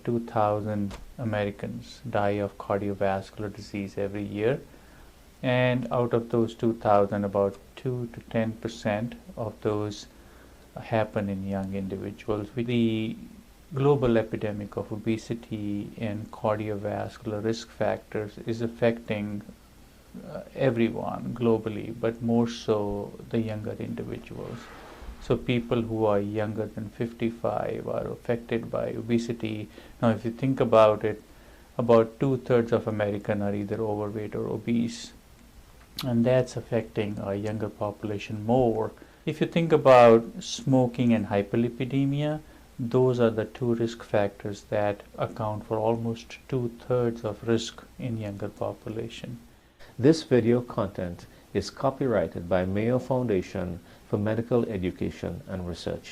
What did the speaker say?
2,000 Americans die of cardiovascular disease every year, and out of those 2,000, about 2 to 10% of those happen in young individuals. The global epidemic of obesity and cardiovascular risk factors is affecting everyone globally, but more so the younger individuals. So people who are younger than 55 are affected by obesity. Now, if you think about it, about 2/3 of Americans are either overweight or obese, and that's affecting our younger population more. If you think about smoking and hyperlipidemia, those are the two risk factors that account for almost 2/3 of risk in younger population. This video content is copyrighted by Mayo Foundation for Medical Education and Research.